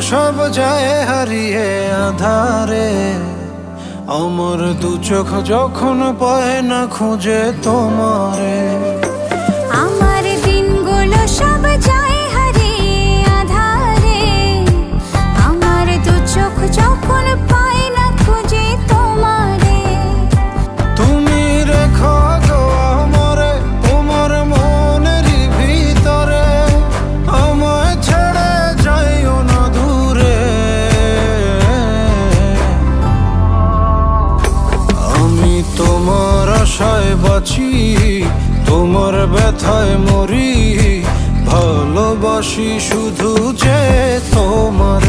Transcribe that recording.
সব যায় হারিয়ে আধারে। আমার দু চোখ যখন পায় না খুঁজে তোমারে। আমার দিনগুলো সব যায় হারিয়ে আধারে। আমার দু চোখ যখন পায় না খুঁজে তোমারে। তুমি রেখো গো আমারে তোমার মনেরই ভিতরে, আমায় ছেড়ে যাইও না দূরে। আমি তোমার আশায় বাঁচি, তোমার ব্যথায় মরি, ভালোবাসি শুধু যে তোমার।